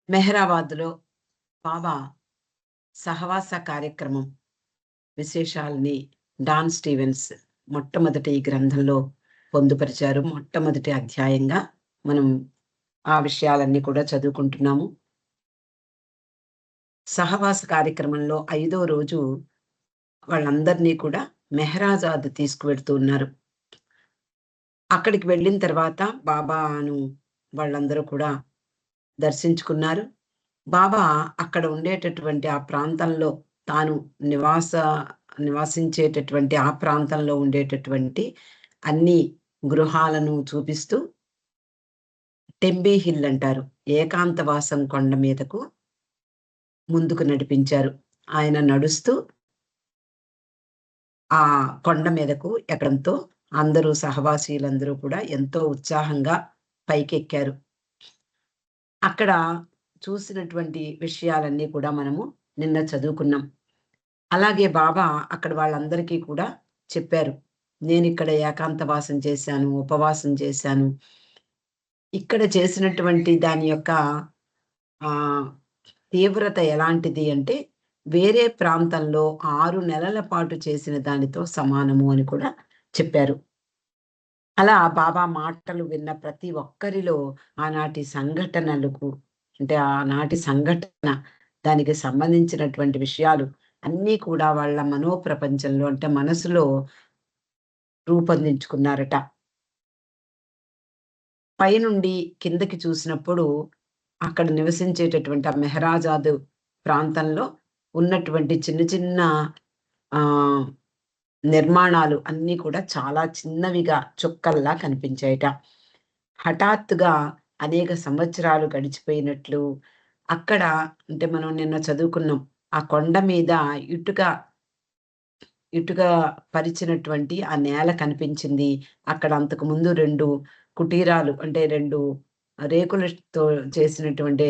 మెహరాబాద్‌లో బాబా సహవాస కార్యక్రమం విశేషాల్ని don Stevens మొట్టమొదటి ఈ గ్రంథంలో పొందుపరిచారు. మొట్టమొదటి అధ్యాయంగా మనం ఆ విషయాలన్నీ కూడా చదువుకుంటున్నాము. సహవాస కార్యక్రమంలో 5వ రోజు వాళ్ళందరినీ కూడా మెహరాజాద్ తీసుకువెడుతూ ఉన్నారు. అక్కడికి వెళ్ళిన తర్వాత బాబాను వాళ్ళందరూ కూడా దర్శించుకున్నారు. బాబా అక్కడ ఉండేటటువంటి ఆ ప్రాంతంలో తాను నివాస నివసించేటటువంటి ఆ ప్రాంతంలో ఉండేటటువంటి అన్ని గృహాలను చూపిస్తూ టెంబీ హిల్ అంటారు. ఏకాంతవాసం కొండ మీదకు ముందుకు నడిపించారు. ఆయన నడుస్తూ ఆ కొండ మీదకు ఎక్కడంతో అందరూ సహవాసీలందరూ కూడా ఎంతో ఉత్సాహంగా పైకెక్కారు. అక్కడ చూసినటువంటి విషయాలన్నీ కూడా మనము నిన్న చదువుకున్నాం. అలాగే బాబా అక్కడ వాళ్ళందరికీ కూడా చెప్పారు. నేనిక్కడ ఏకాంతవాసం చేశాను, ఉపవాసం చేశాను. ఇక్కడ చేసినటువంటి దాని యొక్క ఆహ్, తీవ్రత ఎలాంటిది అంటే, వేరే ప్రాంతంలో 6 నెలల పాటు చేసిన దానితో సమానము అని కూడా చెప్పారు. అలా బాబా మాటలు విన్న ప్రతి ఒక్కరిలో ఆనాటి సంఘటనలకు అంటే ఆనాటి సంఘటన దానికి సంబంధించినటువంటి విషయాలు అన్నీ కూడా వాళ్ళ మనోప్రపంచంలో అంటే మనసులో రూపొందించుకున్నారట. పైనుండి కిందకి చూసినప్పుడు అక్కడ నివసించేటటువంటి ఆ మెహరాజాదు ప్రాంతంలో ఉన్నటువంటి చిన్న చిన్న ఆహ్, నిర్మాణాలు అన్నీ కూడా చాలా చిన్నవిగా చుక్కల్లా కనిపించాయట. హఠాత్తుగా అనేక సంవత్సరాలు గడిచిపోయినట్లు అక్కడ అంటే మనం నిన్న చదువుకున్నాం. ఆ కొండ మీద ఇటుక ఇటుక పరిచినటువంటి ఆ నేల కనిపించింది. అక్కడ అంతకుముందు 2 కుటీరాలు అంటే 2 రేకులతో చేసినటువంటి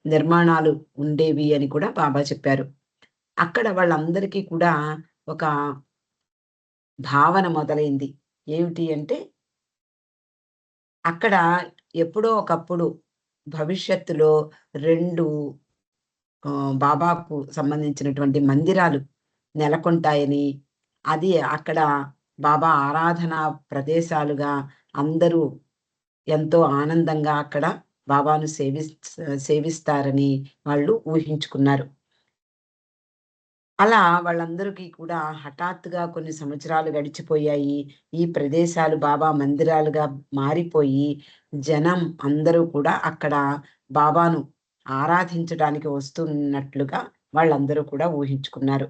నిర్మాణాలు ఉండేవి అని కూడా బాబా చెప్పారు. అక్కడ వాళ్ళందరికీ కూడా ఒక భావన మొదలైంది. ఏమిటి అంటే అక్కడ ఎప్పుడో ఒకప్పుడు భవిష్యత్తులో 2 బాబాకు సంబంధించినటువంటి మందిరాలు నెలకొంటాయని, అది అక్కడ బాబా ఆరాధనా ప్రదేశాలుగా అందరూ ఎంతో ఆనందంగా అక్కడ బాబాను సేవిస్తారని వాళ్ళు ఊహించుకున్నారు. అలా వాళ్ళందరికీ కూడా హఠాత్తుగా కొన్ని సంవత్సరాలు గడిచిపోయాయి. ఈ ప్రదేశాలు బాబా మందిరాలుగా మారిపోయి, జనం అందరూ కూడా అక్కడ బాబాను ఆరాధించడానికి వస్తున్నట్లుగా వాళ్ళందరూ కూడా ఊహించుకున్నారు.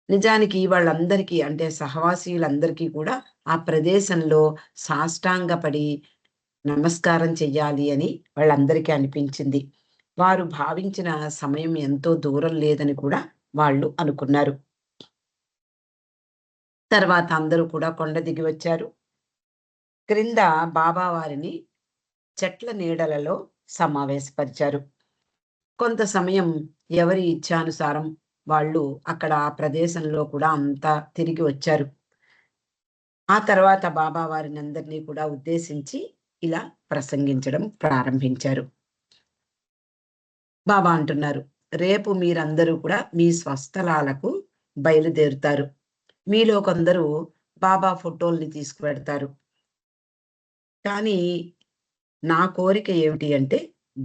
నిజానికి వాళ్ళందరికీ అంటే సహవాసీయులందరికీ కూడా ఆ ప్రదేశంలో సాష్టాంగపడి నమస్కారం చెయ్యాలి అని వాళ్ళందరికీ అనిపించింది. వారు భావించిన సమయం ఎంతో దూరం లేదని కూడా వాళ్ళు అనుకున్నారు. తర్వాత అందరూ కూడా కొండ దిగి వచ్చారు. క్రింద బాబా వారిని చెట్ల నీడలలో సమావేశపరిచారు. కొంత సమయం ఎవరి ఇచ్ఛానుసారం వాళ్ళు అక్కడ ఆ ప్రదేశంలో కూడా అంతా తిరిగి వచ్చారు. ఆ తర్వాత బాబా వారినందరినీ కూడా ఉద్దేశించి ఇలా ప్రసంగించడం ప్రారంభించారు. బాబా అంటున్నారు, "రేపు మీరందరూ కూడా మీ స్వస్థలాలకు బయలుదేరుతారు. మీలో కొందరు బాబా ఫోటోల్ని తీసుకువెడతారు. కానీ నా కోరిక ఏమిటి అంటే,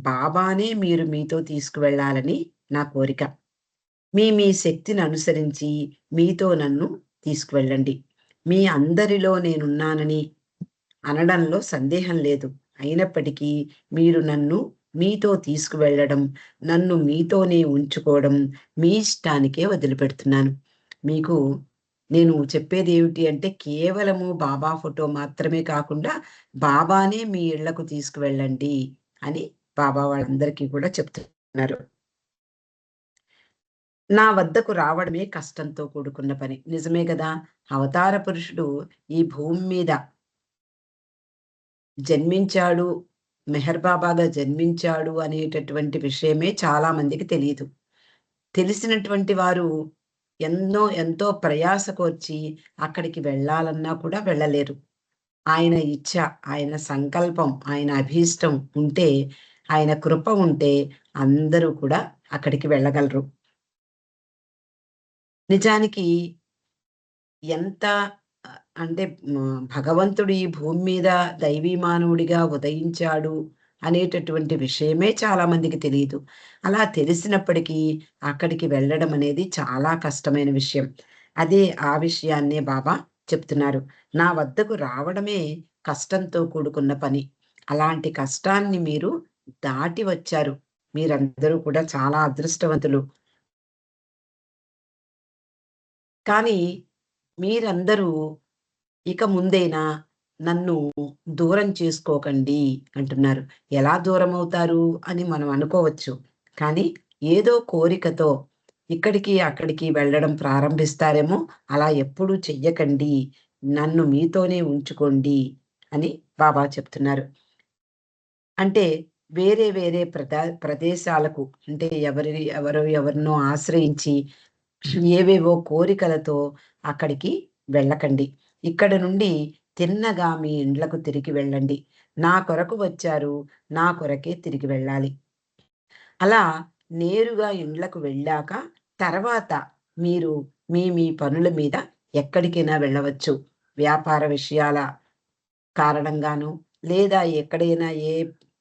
బాబానే మీరు మీతో తీసుకువెళ్ళాలని నా కోరిక. మీ శక్తిని అనుసరించి మీతో నన్ను తీసుకువెళ్ళండి. మీ అందరిలో నేనున్నానని అనడంలో సందేహం లేదు. అయినప్పటికీ మీరు నన్ను మీతో తీసుకువెళ్ళడం, నన్ను మీతోనే ఉంచుకోవడం మీ ఇష్టానికే వదిలిపెడుతున్నాను. మీకు నేను చెప్పేదేమిటి అంటే కేవలము బాబా ఫోటో మాత్రమే కాకుండా బాబానే మీ ఇళ్ళకు తీసుకువెళ్ళండి అని బాబా వాళ్ళందరికీ కూడా చెప్తున్నారు. నా వద్దకు రావడమే కష్టంతో కూడుకున్న పని. నిజమే గదా! అవతార పురుషుడు ఈ భూమి మీద జన్మించాడు, మెహర్ బాబాగా జన్మించాడు అనేటటువంటి విషయమే చాలా మందికి తెలీదు. తెలిసినటువంటి వారు ఎంతో ప్రయాస కోర్చి అక్కడికి వెళ్ళాలన్నా కూడా వెళ్ళలేరు. ఆయన ఇచ్ఛ, ఆయన సంకల్పం, ఆయన అభీష్టం ఉంటే ఆయన కృప ఉంటే అందరూ కూడా అక్కడికి వెళ్ళగలరు. నిజానికి ఎంత అంటే భగవంతుడు ఈ భూమి మీద దైవీ మానవుడిగా ఉదయించాడు అనేటటువంటి విషయమే చాలా మందికి తెలీదు. అలా తెలిసినప్పటికీ అక్కడికి వెళ్ళడం అనేది చాలా కష్టమైన విషయం. అదే ఆ విషయాన్నే బాబా చెప్తున్నారు. నా వద్దకు రావడమే కష్టంతో కూడుకున్న పని. అలాంటి కష్టాన్ని మీరు దాటి వచ్చారు. మీరందరూ కూడా చాలా అదృష్టవంతులు. కానీ మీరందరూ ఇక ముందైనా నన్ను దూరం చేసుకోకండి అంటున్నారు. ఎలా దూరమవుతారు అని మనం అనుకోవచ్చు. కానీ ఏదో కోరికతో ఇక్కడికి, అక్కడికి వెళ్ళడం ప్రారంభిస్తారేమో, అలా ఎప్పుడూ చెయ్యకండి. నన్ను మీతోనే ఉంచుకోండి అని బాబా చెప్తున్నారు. అంటే వేరే వేరే ప్రదేశాలకు అంటే ఎవరినో ఆశ్రయించి ఏవేవో కోరికలతో అక్కడికి వెళ్ళకండి. ఇక్కడ నుండి తిన్నగా మీ ఇండ్లకు తిరిగి వెళ్ళండి. నా కొరకు వచ్చారు. నా కొరకే తిరిగి వెళ్ళాలి. అలా నేరుగా ఇండ్లకు వెళ్ళాక తర్వాత మీరు మీ పనుల మీద ఎక్కడికైనా వెళ్ళవచ్చు. వ్యాపార విషయాల కారణంగాను, లేదా ఎక్కడైనా ఏ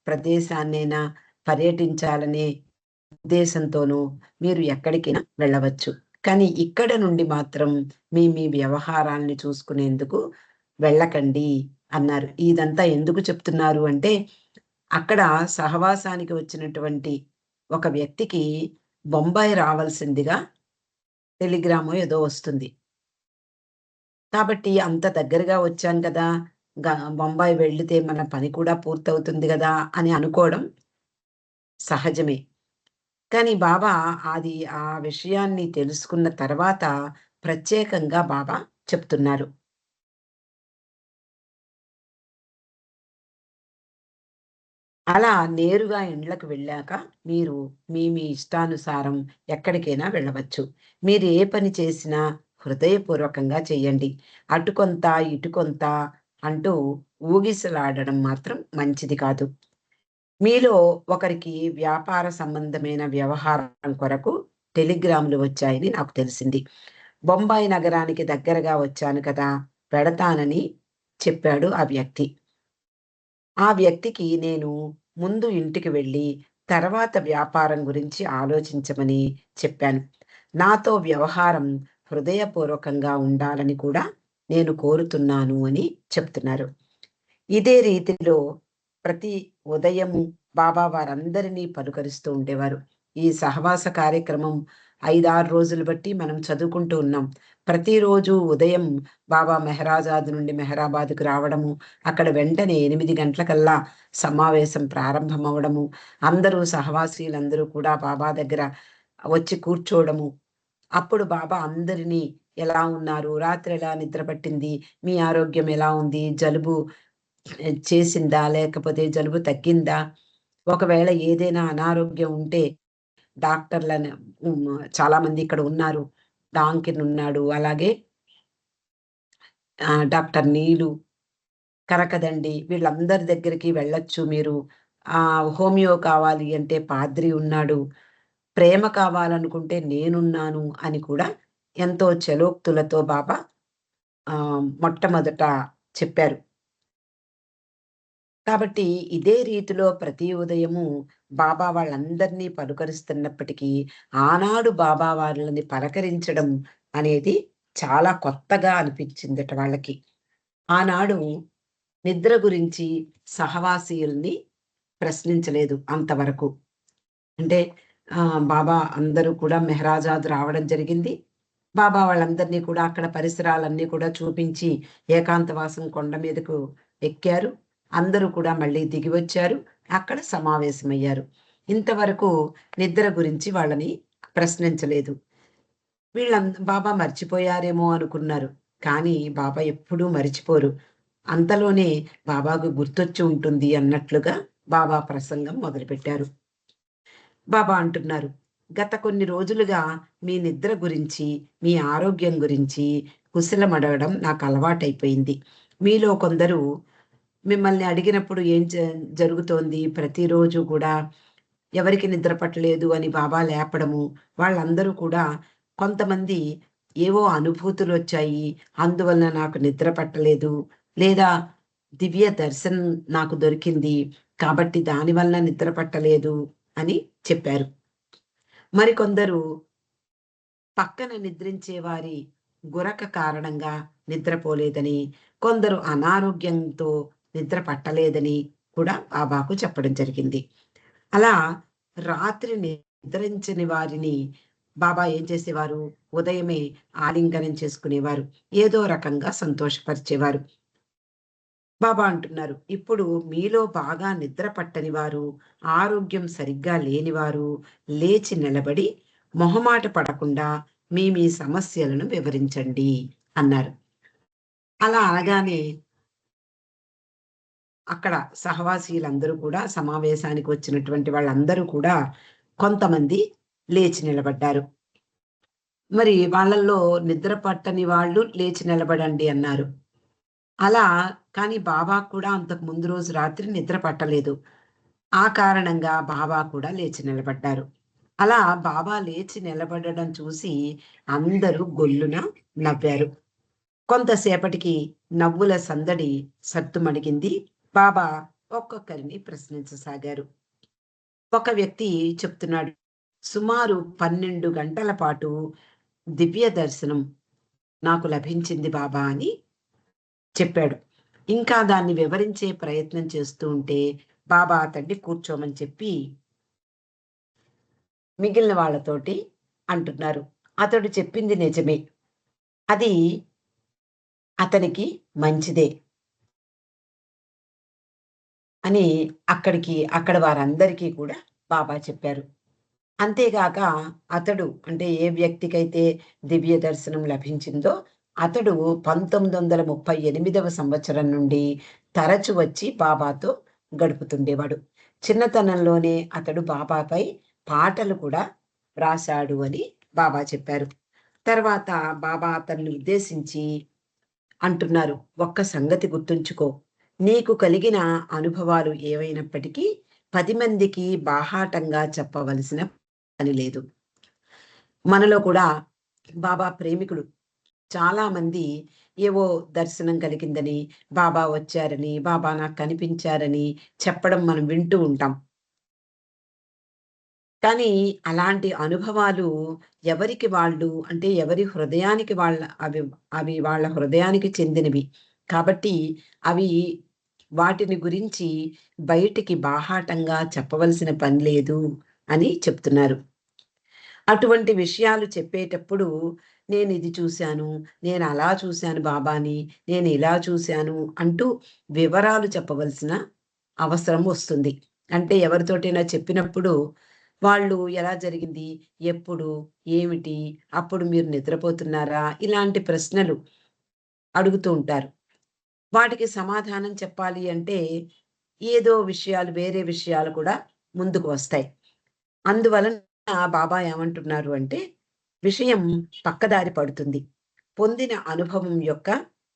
ప్రదేశాన్నైనా పర్యటించాలనే ఉద్దేశంతోనూ మీరు ఎక్కడికైనా వెళ్ళవచ్చు. కానీ ఇక్కడ నుండి మాత్రం మీ వ్యవహారాల్ని చూసుకునేందుకు వెళ్ళకండి అన్నారు. ఇదంతా ఎందుకు చెప్తున్నారు అంటే, అక్కడ సహవాసానికి వచ్చినటువంటి ఒక వ్యక్తికి బొంబాయి రావాల్సిందిగా టెలిగ్రామో ఏదో వస్తుంది. కాబట్టి అంత దగ్గరగా వచ్చాం కదా! బొంబాయి వెళ్ళితే మన పని కూడా పూర్తవుతుంది గదా! అని అనుకోవడం సహజమే. కానీ బాబా ఆ విషయాన్ని తెలుసుకున్న తర్వాత ప్రత్యేకంగా బాబా చెప్తున్నారు. అలా నేరుగా ఇండ్లకు వెళ్ళాక మీరు మీ ఇష్టానుసారం ఎక్కడికైనా వెళ్ళవచ్చు. మీరు ఏ పని చేసినా హృదయపూర్వకంగా చేయండి. అటు కొంత, ఇటు కొంత అంటూ ఊగిసలాడడం మాత్రం మంచిది కాదు. మీలో ఒకరికి వ్యాపార సంబంధమైన వ్యవహారం కొరకు టెలిగ్రామ్‌లు వచ్చాయని నాకు తెలిసింది. బొంబాయి నగరానికి దగ్గరగా వచ్చాను కదా! పెడతానని చెప్పాడు ఆ వ్యక్తి. ఆ వ్యక్తికి నేను ముందు ఇంటికి వెళ్ళి, తర్వాత వ్యాపారం గురించి ఆలోచించమని చెప్పాను. నాతో వ్యవహారం హృదయపూర్వకంగా ఉండాలని కూడా నేను కోరుతున్నాను అని చెప్తున్నారు. ఇదే రీతిలో ప్రతి ఉదయము బాబా వారందరినీ పలుకరిస్తూ ఉండేవారు. ఈ సహవాస కార్యక్రమం 5, 6 రోజులు బట్టి మనం చదువుకుంటూ ఉన్నాం. ప్రతిరోజు ఉదయం బాబా మెహరాజాద్ నుండి మెహరాబాద్‌కు రావడము, అక్కడ వెంటనే 8 గంటలకల్లా సమావేశం ప్రారంభమవ్వడము, అందరూ సహవాసీలందరూ కూడా బాబా దగ్గర వచ్చి కూర్చోవడము. అప్పుడు బాబా అందరినీ ఎలా ఉన్నారు? రాత్రి ఎలా నిద్ర పట్టింది? మీ ఆరోగ్యం ఎలా ఉంది? జలుబు చేసిందా? లేకపోతే జలుబు తగ్గిందా? ఒకవేళ ఏదైనా అనారోగ్యం ఉంటే డాక్టర్‌లను చాలామంది ఇక్కడ ఉన్నారు. డాంకిన్ ఉన్నాడు. అలాగే డాక్టర్ నీలు, కరకదండి వీళ్ళందరి దగ్గరికి వెళ్ళొచ్చు మీరు. హోమియో కావాలి అంటే పాద్రి ఉన్నాడు. ప్రేమ కావాలనుకుంటే నేనున్నాను అని కూడా ఎంతో చలోక్తులతో బాబా మొట్టమొదట చెప్పారు. కాబట్టి ఇదే రీతిలో ప్రతి ఉదయము బాబా వాళ్ళందరినీ పలుకరిస్తున్నప్పటికీ, ఆనాడు బాబా వాళ్ళని పలకరించడం అనేది చాలా కొత్తగా అనిపించిందట వాళ్ళకి. ఆనాడు నిద్ర గురించి సహవాసీయుల్ని ప్రశ్నించలేదు అంతవరకు. అంటే బాబా అందరూ కూడా మెహరాజాద్ రావడం జరిగింది. బాబా వాళ్ళందరినీ కూడా అక్కడ పరిసరాలన్నీ కూడా చూపించి ఏకాంతవాసం కొండ మీదకు ఎక్కారు. అందరూ కూడా మళ్ళీ దిగివచ్చారు. అక్కడ సమావేశమయ్యారు. ఇంతవరకు నిద్ర గురించి వాళ్ళని ప్రశ్నించలేదు. బాబా మర్చిపోయారేమో అనుకున్నారు. కానీ బాబా ఎప్పుడూ మరిచిపోరు. అంతలోనే బాబాకు గుర్తొచ్చి ఉంటుంది అన్నట్లుగా బాబా ప్రసంగం మొదలుపెట్టారు. బాబా అంటున్నారు, "గత కొన్ని రోజులుగా మీ నిద్ర గురించి, మీ ఆరోగ్యం గురించి కుశలమడగడం నాకలవాటైపోయింది. మీలో కొందరు మిమ్మల్ని అడిగినప్పుడు ఏం జరుగుతోంది? ప్రతిరోజు కూడా ఎవరికి నిద్ర పట్టలేదు అని బాబా లేపడము. వాళ్ళందరూ కూడా కొంతమంది ఏవో అనుభూతులొచ్చాయి. అందువలన నాకు నిద్ర పట్టలేదు. లేదా దివ్య దర్శనం నాకు దొరికింది. కాబట్టి దాని వలన నిద్ర పట్టలేదు అని చెప్పారు. మరికొందరు పక్కన నిద్రించే వారి గురక కారణంగా నిద్రపోలేదని, కొందరు అనారోగ్యంతో నిద్ర పట్టలేదని కూడా బాబాకు చెప్పడం జరిగింది. అలా రాత్రి నిద్రించని వారిని బాబా ఏం చేసేవారు? ఉదయమే ఆలింగనం చేసుకునేవారు. ఏదో రకంగా సంతోషపరిచేవారు. బాబా అంటున్నారు, ఇప్పుడు మీలో బాగా నిద్ర పట్టని వారు, ఆరోగ్యం సరిగ్గా లేనివారు లేచి నిలబడి మొహమాట పడకుండా మీ సమస్యలను వివరించండి అన్నారు. అలా అనగానే అక్కడ సహవాసీలందరూ కూడా సమావేశానికి వచ్చినటువంటి వాళ్ళందరూ కూడా కొంతమంది లేచి నిలబడ్డారు. మరి వాళ్ళల్లో నిద్ర పట్టని వాళ్ళు లేచి నిలబడండి అన్నారు. అలా కానీ బాబాకు కూడా అంతకు ముందు రోజు రాత్రి నిద్ర పట్టలేదు. ఆ కారణంగా బాబా కూడా లేచి నిలబడ్డారు. అలా బాబా లేచి నిలబడడం చూసి అందరూ గొల్లున నవ్వారు. కొంతసేపటికి నవ్వుల సందడి సద్దుమణిగింది. బాబా ఒక్కొక్కరిని ప్రశ్నించసాగారు. ఒక వ్యక్తి చెప్తున్నాడు, సుమారు 12 గంటల పాటు దివ్య దర్శనం నాకు లభించింది బాబా అని చెప్పాడు. ఇంకా దాన్ని వివరించే ప్రయత్నం చేస్తూ ఉంటే బాబా అతన్ని కూర్చోమని చెప్పి మిగిలిన వాళ్ళతోటి అంటున్నారు. అతడు చెప్పింది నిజమే. అది అతనికి మంచిదే అని అక్కడ వారందరికీ కూడా బాబా చెప్పారు. అంతేగాక అతడు అంటే ఏ వ్యక్తికైతే దివ్య దర్శనం లభించిందో అతడు 1938వ సంవత్సరం నుండి తరచు వచ్చి బాబాతో గడుపుతుండేవాడు. చిన్నతనంలోనే అతడు బాబాపై పాటలు కూడా రాశాడు అని బాబా చెప్పారు. తర్వాత బాబా అతన్ని ఉద్దేశించి అంటున్నారు, ఒక్క సంగతి గుర్తుంచుకో. నీకు కలిగిన అనుభవాలు ఏవైనప్పటికీ 10 మందికి బాహాటంగా చెప్పవలసిన పని లేదు. మనలో కూడా బాబా ప్రేమికులు చాలామంది ఏవో దర్శనం కలిగిందని, బాబా వచ్చారని, బాబా నాకు కనిపించారని చెప్పడం మనం వింటూ ఉంటాం. కానీ అలాంటి అనుభవాలు ఎవరికి వాళ్ళు అంటే ఎవరి హృదయానికి అవి అవి వాళ్ళ హృదయానికి చెందినవి. కాబట్టి అవి వాటిని గురించి బయటికి బాహాటంగా చెప్పవలసిన పని లేదు అని చెప్తున్నారు. అటువంటి విషయాలు చెప్పేటప్పుడు నేనిది చూశాను, నేనలా చూశాను బాబాని, నేనిలా చూశాను అంటూ వివరాలు చెప్పవలసిన అవసరం వస్తుంది. అంటే ఎవరితోటైనా చెప్పినప్పుడు వాళ్ళు ఎలా జరిగింది? ఎప్పుడు? ఏమిటి? అప్పుడు మీరు నిద్రపోతున్నారా? ఇలాంటి ప్రశ్నలు అడుగుతూ ఉంటారు. వాటికి సమాధానం చెప్పాలి అంటే ఏదో విషయాలు వేరే విషయాలు కూడా ముందుకు వస్తాయి. అందువలన బాబా ఏమంటున్నారు అంటే, విషయం పక్కదారి పడుతుంది. పొందిన అనుభవం యొక్క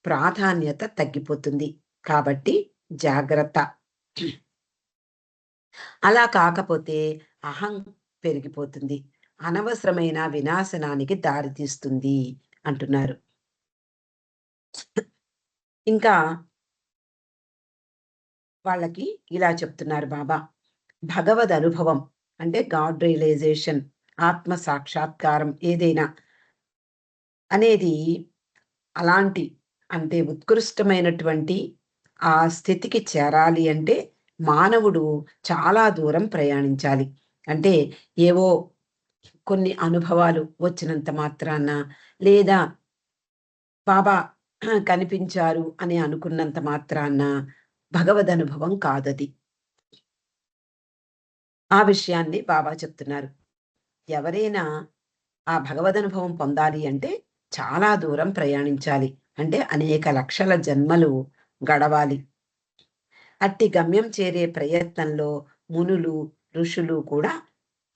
ప్రాధాన్యత తగ్గిపోతుంది. కాబట్టి జాగ్రత్త. అలా కాకపోతే అహం పెరిగిపోతుంది. అనవసరమైన వినాశనానికి దారితీస్తుంది అంటున్నారు. ఇంకా వాళ్ళకి ఇలా చెప్తున్నారు బాబా. భగవద్ అనుభవం అంటే గాడ్ రియలైజేషన్, ఆత్మ సాక్షాత్కారం ఏదైనా అనేది అలాంటి అంటే ఉత్కృష్టమైనటువంటి ఆ స్థితికి చేరాలి అంటే మానవుడు చాలా దూరం ప్రయాణించాలి. అంటే ఏవో కొన్ని అనుభవాలు వచ్చినంత మాత్రాన లేదా బాబా కనిపించారు అని అనుకున్నంత మాత్రాన భగవదనుభవం కాదది. ఆ విషయాన్ని బాబా చెప్తున్నారు. ఎవరైనా ఆ భగవదనుభవం పొందాలి అంటే చాలా దూరం ప్రయాణించాలి. అంటే అనేక లక్షల జన్మలు గడవాలి. అట్టి గమ్యం చేరే ప్రయత్నంలో మునులు, ఋషులు కూడా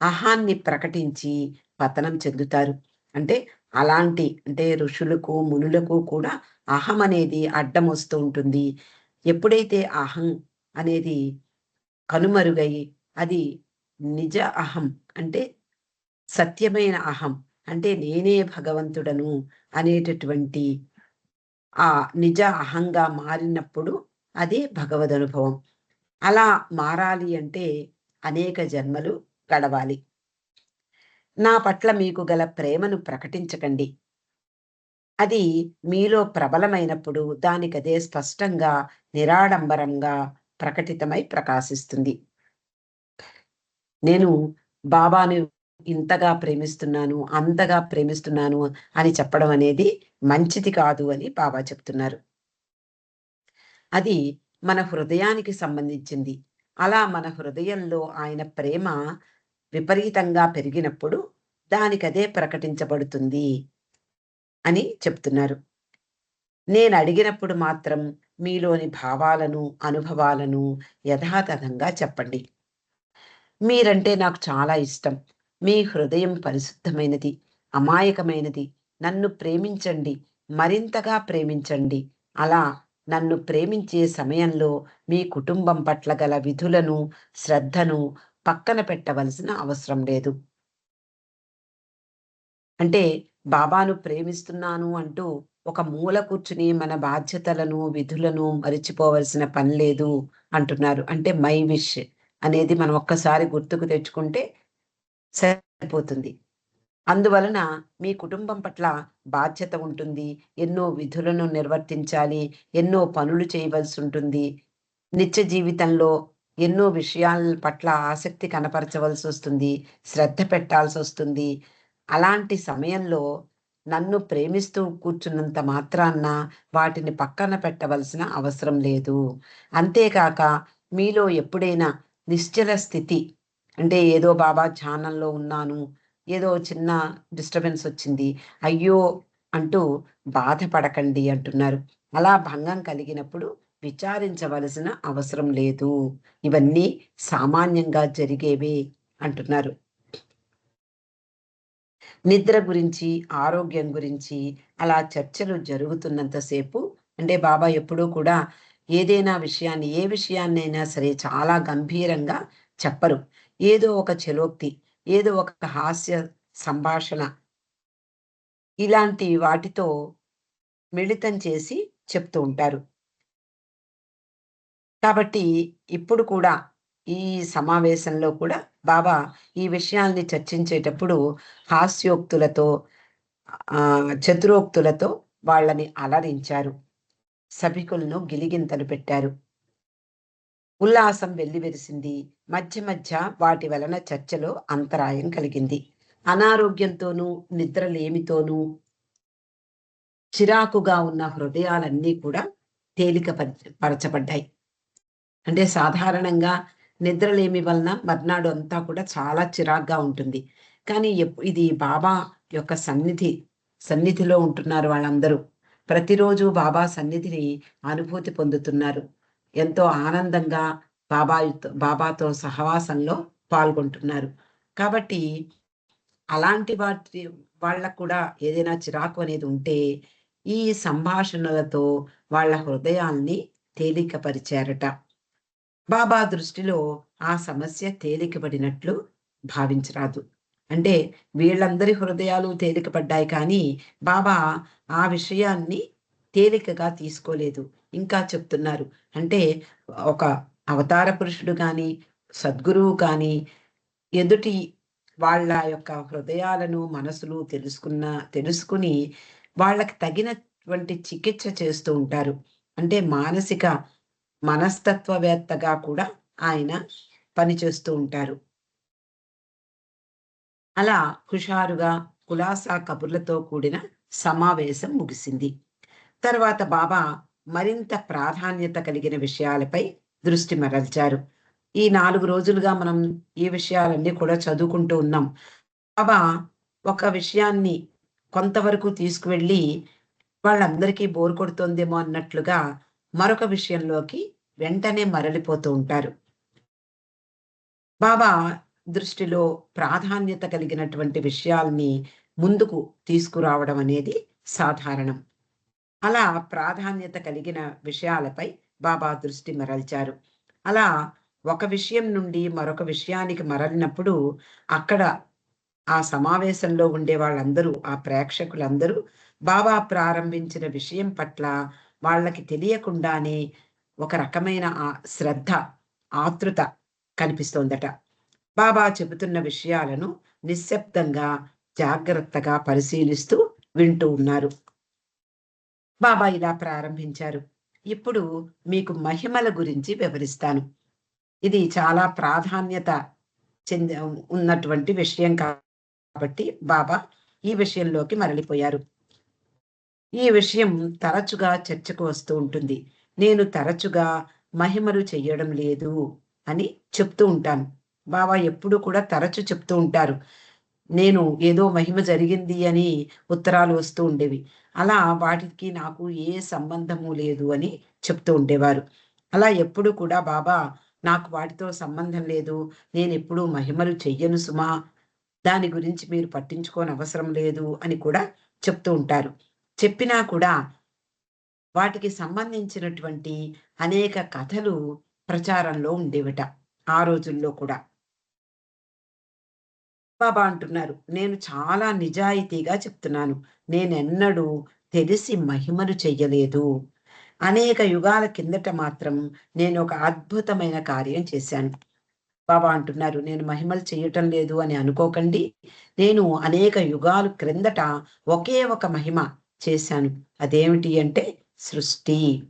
అహాన్ని ప్రకటించి పతనం చెందుతారు. అంటే అలాంటి అంటే ఋషులకు, మునులకు కూడా అహం అనేది అడ్డమొస్తూ ఉంటుంది. ఎప్పుడైతే అహం అనేది కనుమరుగై అది నిజ అహం అంటే సత్యమైన అహం అంటే నేనే భగవంతుడను అనేటటువంటి ఆ నిజ అహంగా మారినప్పుడు అదే భగవదనుభవం. అలా మారాలి అంటే అనేక జన్మలు గడవాలి. నా పట్ల మీకు గల ప్రేమను ప్రకటించకండి. అది మీలో ప్రబలమైనప్పుడు దానికదే స్పష్టంగా, నిరాడంబరంగా ప్రకటితమై ప్రకాశిస్తుంది. నేను బాబాని ఇంతగా ప్రేమిస్తున్నాను, అంతగా ప్రేమిస్తున్నాను అని చెప్పడం అనేది మంచిది కాదు అని బాబా చెప్తున్నారు. అది మన హృదయానికి సంబంధించింది. అలా మన హృదయంలో ఆయన ప్రేమ విపరీతంగా పెరిగినప్పుడు దానికదే ప్రకటించబడుతుంది అని చెప్తున్నారు. నేనడిగినప్పుడు మాత్రం మీలోని భావాలను, అనుభవాలను యథాతథంగా చెప్పండి. మీరంటే నాకు చాలా ఇష్టం. మీ హృదయం పరిశుద్ధమైనది, అమాయకమైనది. నన్ను ప్రేమించండి, మరింతగా ప్రేమించండి. అలా నన్ను ప్రేమించే సమయంలో మీ కుటుంబం పట్ల గల విధులను, శ్రద్ధను పక్కన పెట్టవలసిన అవసరం లేదు. అంటే బాబాను ప్రేమిస్తున్నాను అంటూ ఒక మూల కూర్చుని మన బాధ్యతలను, విధులను మరిచిపోవలసిన పని లేదు అంటున్నారు. అంటే మై విష్ అనేది మనం ఒక్కసారి గుర్తుకు తెచ్చుకుంటే సరిపోతుంది. అందువలన మీ కుటుంబం పట్ల బాధ్యత ఉంటుంది. ఎన్నో విధులను నిర్వర్తించాలి. ఎన్నో పనులు చేయవలసుంటుంది. నిత్య జీవితంలో ఎన్నో విషయాల పట్ల ఆసక్తి కనపరచవలసొస్తుంది. శ్రద్ధ పెట్టాల్సొస్తుంది. అలాంటి సమయంలో నన్ను ప్రేమిస్తూ కూర్చున్నంత మాత్రాన వాటిని పక్కన పెట్టవలసిన అవసరం లేదు. అంతేకాక మీలో ఎప్పుడైనా నిశ్చల స్థితి అంటే ఏదో బాబా ధ్యానంలో ఉన్నాను. ఏదో చిన్న డిస్టర్బెన్స్ వచ్చింది. అయ్యో! అంటూ బాధపడకండి అంటున్నారు. అలా భంగం కలిగినప్పుడు విచారించవలసిన అవసరం లేదు. ఇవన్నీ సామాన్యంగా జరిగేవే అంటున్నారు. నిద్ర గురించి, ఆరోగ్యం గురించి అలా చర్చలు జరుగుతున్నంత సేపు అంటే బాబా ఎప్పుడూ కూడా ఏదైనా విషయాన్ని, ఏ విషయాన్నైనా సరే చాలా గంభీరంగా చెప్పరు. ఏదో ఒక చలోక్తి, ఏదో ఒక హాస్య సంభాషణ ఇలాంటి వాటితో మిళితం చేసి చెప్తూ ఉంటారు. కాబట్టి ఇప్పుడు కూడా ఈ సమావేశంలో కూడా బాబా ఈ విషయాల్ని చర్చించేటప్పుడు హాస్యోక్తులతో చతురోక్తులతో వాళ్ళని అలరించారు. సభికులను గిలిగింతలు పెట్టారు. ఉల్లాసం వెల్లివిరిసింది. మధ్య మధ్య వాటి వలన చర్చలో అంతరాయం కలిగింది. అనారోగ్యంతోనూ, నిద్రలేమితోనూ చిరాకుగా ఉన్న హృదయాలన్నీ కూడా తేలిక పరచబడ్డాయి. అంటే సాధారణంగా నిద్రలేమి వలన మర్నాడు అంతా కూడా చాలా చిరాగ్గా ఉంటుంది. కానీ ఇది బాబా యొక్క సన్నిధిలో ఉంటున్నారు వాళ్ళందరూ. ప్రతిరోజు బాబా సన్నిధిని అనుభూతి పొందుతున్నారు. ఎంతో ఆనందంగా బాబాతో సహవాసంలో పాల్గొంటున్నారు. కాబట్టి అలాంటి వాళ్ళకు కూడా ఏదైనా చిరాకు అనేది ఉంటే, ఈ సంభాషణలతో వాళ్ళ హృదయాల్ని తేలికపరిచారట. బాబా దృష్టిలో ఆ సమస్య తేలికబడినట్లు భావించరాదు. అంటే వీళ్ళందరి హృదయాలు తేలికపడ్డాయి కానీ, బాబా ఆ విషయాన్ని తేలికగా తీసుకోలేదు. ఇంకా చెప్తున్నారు. అంటే ఒక అవతార పురుషుడు గాని, సద్గురువు కానీ, ఎదుటి వాళ్ళ యొక్క హృదయాలను, మనసులు తెలుసుకుని వాళ్ళకి తగినటువంటి చికిత్స చేస్తూ ఉంటారు. అంటే మనస్తత్వవేత్తగా కూడా ఆయన పనిచేస్తూ ఉంటారు. అలా హుషారుగా కులాసా కబుర్లతో కూడిన సమావేశం ముగిసింది. తర్వాత బాబా మరింత ప్రాధాన్యత కలిగిన విషయాలపై దృష్టి మరల్చారు. ఈ 4 రోజులుగా మనం ఈ విషయాలన్నీ కూడా చదువుకుంటూ ఉన్నాం. బాబా ఒక విషయాన్ని కొంతవరకు తీసుకువెళ్ళి వాళ్ళందరికీ బోర్ కొడుతోందేమో అన్నట్లుగా మరొక విషయంలోకి వెంటనే మరలిపోతూ ఉంటారు. బాబా దృష్టిలో ప్రాధాన్యత కలిగినటువంటి విషయాల్ని ముందుకు తీసుకురావడం అనేది సాధారణం. అలా ప్రాధాన్యత కలిగిన విషయాలపై బాబా దృష్టి మరల్చారు. అలా ఒక విషయం నుండి మరొక విషయానికి మరలినప్పుడు అక్కడ ఆ సమావేశంలో ఉండే వాళ్ళందరూ, ఆ ప్రేక్షకులందరూ బాబా ప్రారంభించిన విషయం పట్ల వాళ్ళకి తెలియకుండానే ఒక రకమైన శ్రద్ధ, ఆతృత కనిపిస్తోందట. బాబా చెబుతున్న విషయాలను నిశ్శబ్దంగా, జాగ్రత్తగా పరిశీలిస్తూ వింటూ ఉన్నారు. బాబా ఇలా ప్రారంభించారు. ఇప్పుడు మీకు మహిమల గురించి వివరిస్తాను. ఇది చాలా ప్రాధాన్యత చెంది ఉన్నటువంటి విషయం కాబట్టి బాబా ఈ విషయంలోకి మరలిపోయారు. ఈ విషయం తరచుగా చర్చకు వస్తూ ఉంటుంది. నేను తరచుగా మహిమలు చెయ్యడం లేదు అని చెప్తూ ఉంటాను. బాబా ఎప్పుడూ కూడా తరచు చెప్తూ ఉంటారు. నేను ఏదో మహిమ జరిగింది అని ఉత్తరాలు వస్తూ ఉండేవి. అలా వాటికి నాకు ఏ సంబంధము లేదు అని చెప్తూ ఉండేవారు. అలా ఎప్పుడు కూడా బాబా నాకు వాటితో సంబంధం లేదు. నేనెప్పుడూ మహిమలు చెయ్యను సుమా! దాని గురించి మీరు పట్టించుకోనవసరం లేదు అని కూడా చెప్తూ ఉంటారు. చెప్పినా కూడా వాటికి సంబంధించినటువంటి అనేక కథలు ప్రచారంలో ఉండేవిట ఆ రోజుల్లో కూడా. బాబా అంటున్నారు, "నేను చాలా నిజాయితీగా చెప్తున్నాను. నేనెన్నడూ తెలిసి మహిమలు చెయ్యలేదు. అనేక యుగాల కిందట మాత్రం నేనొక అద్భుతమైన కార్యం చేశాను." బాబా అంటున్నారు, "నేను మహిమలు చెయ్యటం లేదు అని అనుకోకండి. నేను అనేక యుగాలు క్రిందట ఒకే ఒక మహిమ చేశాను. అదేమిటి అంటే సృష్టి.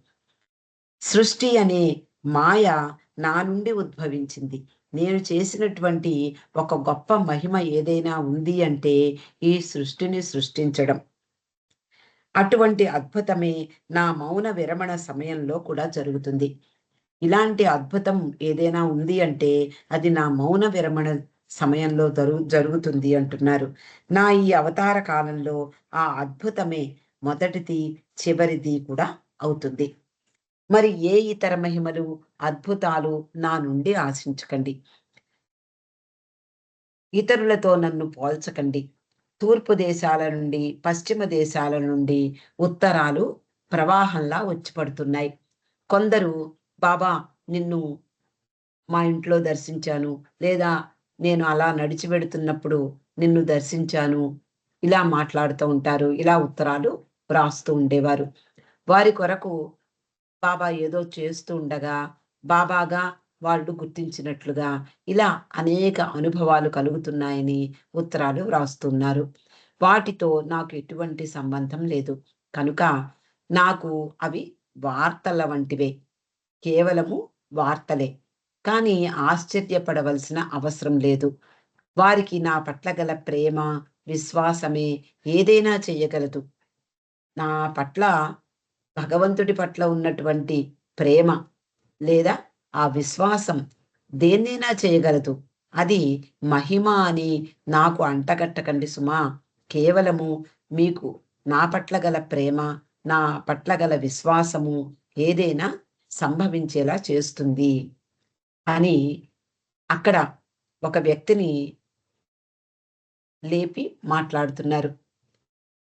సృష్టి అనే మాయ నా నుండి ఉద్భవించింది. నేను చేసినటువంటి ఒక గొప్ప మహిమ ఏదైనా ఉంది అంటే ఈ సృష్టిని సృష్టించడం. అటువంటి అద్భుతమే నా మౌన విరమణ సమయంలో కూడా జరుగుతుంది. ఇలాంటి అద్భుతం ఏదైనా ఉంది అంటే అది నా మౌన విరమణ సమయంలో జరుగుతుంది" అంటున్నారు. నా ఈ అవతార కాలంలో ఆ అద్భుతమే మొదటిది, చివరిది కూడా అవుతుంది. మరి ఏ ఇతర మహిమలు, అద్భుతాలు నా నుండి ఆశించకండి. ఇతరులతో నన్ను పోల్చకండి. తూర్పు దేశాల నుండి, పశ్చిమ దేశాల నుండి ఉత్తరాలు ప్రవాహంలా వచ్చి పడుతున్నాయి. కొందరు, "బాబా, నిన్ను మా ఇంట్లో దర్శించాను. లేదా నేను అలా నడిచి వెడుతున్నప్పుడు నిన్ను దర్శించాను." ఇలా మాట్లాడుతూ ఉంటారు. ఇలా ఉత్తరాలు వ్రాస్తూ ఉండేవారు. వారి కొరకు బాబా ఏదో చేస్తూ ఉండగా, బాబాగా వాళ్ళు గుర్తించినట్లుగా ఇలా అనేక అనుభవాలు కలుగుతున్నాయని ఉత్తరాలు వ్రాస్తున్నారు. వాటితో నాకు ఎటువంటి సంబంధం లేదు. కనుక నాకు అవి వార్తల వంటివే. కేవలము వార్తలే. కానీ ఆశ్చర్యపడవలసిన అవసరం లేదు. వారికి నా పట్ల గల ప్రేమ, విశ్వాసమే ఏదైనా చెయ్యగలదు. నా పట్ల భగవంతుడి పట్ల ఉన్నటువంటి ప్రేమ లేదా ఆ విశ్వాసం దేన్నైనా చేయగలదు. అది మహిమ అని నాకు అంటగట్టకండి సుమా! కేవలము మీకు నా పట్ల గల ప్రేమ, నా పట్ల గల విశ్వాసము ఏదైనా సంభవించేలా చేస్తుంది అని అక్కడ ఒక వ్యక్తిని లేపి మాట్లాడుతున్నారు.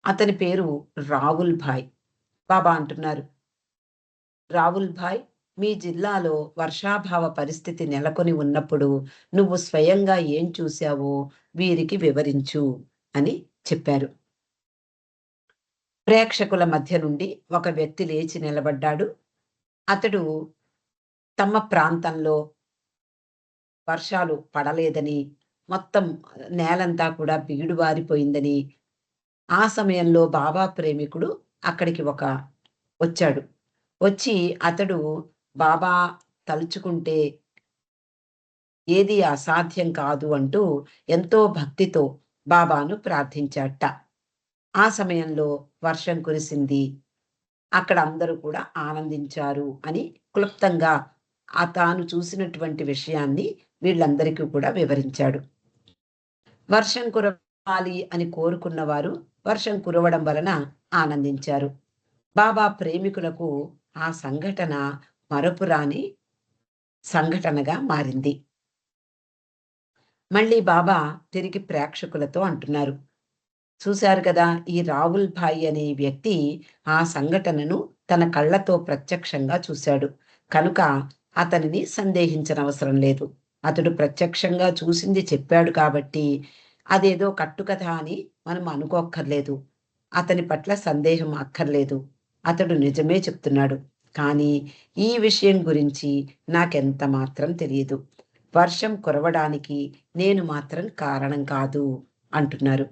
అతని పేరు రావుల్ భాయ్. బాబా అంటున్నారు, "రావుల్ భాయ్, మీ జిల్లాలో వర్షాభావ పరిస్థితి నెలకొని ఉన్నప్పుడు నువ్వు స్వయంగా ఏం చూశావో వీరికి వివరించు" అని చెప్పారు. ప్రేక్షకుల మధ్య నుండి ఒక వ్యక్తి లేచి నిలబడ్డాడు. అతడు తమ ప్రాంతంలో వర్షాలు పడలేదని, మొత్తం నేలంతా కూడా బీడువారిపోయిందని, ఆ సమయంలో బాబా ప్రేమికుడు అక్కడికి వచ్చాడు. వచ్చి అతడు బాబా తలుచుకుంటే ఏది అసాధ్యం కాదు అంటూ ఎంతో భక్తితో బాబాను ప్రార్థించాడట. ఆ సమయంలో వర్షం కురిసింది. అక్కడ అందరూ కూడా ఆనందించారు అని క్లుప్తంగా తాను చూసినటువంటి విషయాన్ని వీళ్ళందరికీ కూడా వివరించాడు. వర్షం కురవాలి అని కోరుకున్న వారు వర్షం కురవడం వలన ఆనందించారు. బాబా ప్రేమికులకు ఆ సంఘటన మరపురాని సంఘటనగా మారింది. మళ్ళీ బాబా తిరిగి ప్రేక్షకులతో అంటున్నారు, "చూశారు కదా, ఈ రావుల్ భాయ్ అనే వ్యక్తి ఆ సంఘటనను తన కళ్ళతో ప్రత్యక్షంగా చూశాడు. కనుక అతనిని సందేహించనవసరం లేదు. అతడు ప్రత్యక్షంగా చూసింది చెప్పాడు కాబట్టి అదేదో కట్టుకథ అని మనం అనుకోక్కర్లేదు. అతని పట్ల సందేహం అక్కర్లేదు. అతడు నిజమే చెప్తున్నాడు. కానీ ఈ విషయం గురించి నాకెంత మాత్రం తెలీదు. వర్షం కురవడానికి నేను మాత్రం కారణం కాదు అంటున్నారు.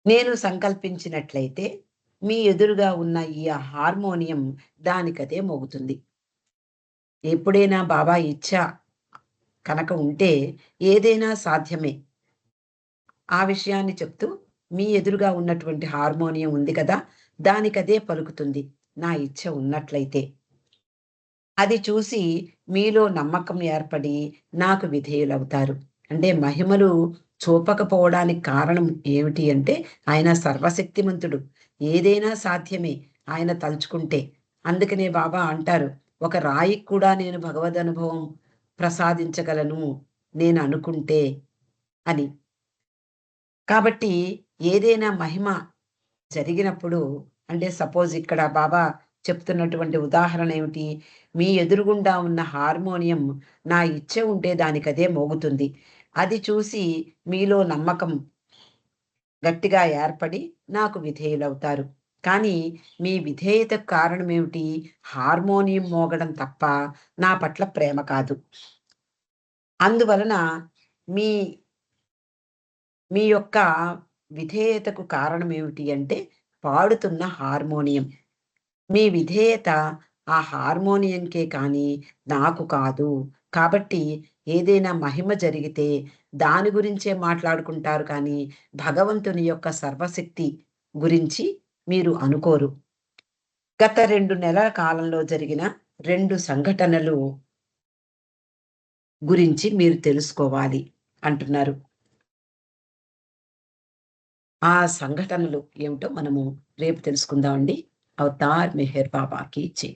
నేను సంకల్పించినట్లయితే మీ ఎదురుగా ఉన్న ఈ హార్మోనియం దానికదే మోగుతుంది. ఎప్పుడైనా బాబా ఇచ్చ కనుక ఉంటే ఏదైనా సాధ్యమే. ఆ విషయాన్ని చెప్తూ మీ ఎదురుగా ఉన్నటువంటి హార్మోనియం ఉంది కదా! దానికదే పలుకుతుంది. నా ఇచ్చ ఉన్నట్లయితే. అది చూసి మీలో నమ్మకం ఏర్పడి నాకు విధేయులవుతారు. అంటే మహిమలు చూపకపోవడానికి కారణం ఏమిటి అంటే ఆయన సర్వశక్తిమంతుడు. ఏదైనా సాధ్యమే ఆయన తలుచుకుంటే. అందుకనే బాబా అంటారు, "ఒక రాయికి కూడా నేను భగవదనుభవం ప్రసాదించగలను నేననుకుంటే" అని. కాబట్టి ఏదైనా మహిమ జరిగినప్పుడు అంటే సపోజ్ ఇక్కడ బాబా చెప్తున్నటువంటి ఉదాహరణ ఏమిటి? మీ ఎదురుగుండా ఉన్న హార్మోనియం నా ఇచ్చ ఉంటే దానికదే మోగుతుంది. అది చూసి మీలో నమ్మకం గట్టిగా ఏర్పడి నాకు విధేయులవుతారు. కానీ మీ విధేయతకు కారణమేమిటి? హార్మోనియం మోగడం తప్ప నా పట్ల ప్రేమ కాదు. అందువలన మీ మీ యొక్క విధేయతకు కారణమేమిటి అంటే పాడుతున్న హార్మోనియం. మీ విధేయత ఆ హార్మోనియంకే కానీ నాకు కాదు. కాబట్టి ఏదైనా మహిమ జరిగితే దాని గురించే మాట్లాడుకుంటారు కానీ భగవంతుని యొక్క సర్వశక్తి గురించి మీరు అనుకోరు. గత 2 నెలల కాలంలో జరిగిన 2 సంఘటనలు గురించి మీరు తెలుసుకోవాలి అంటున్నారు. ఆ సంఘటనలు ఏమిటో మనము రేపు తెలుసుకుందామండి. అవతార్ మెహర్ బాబాకి జై.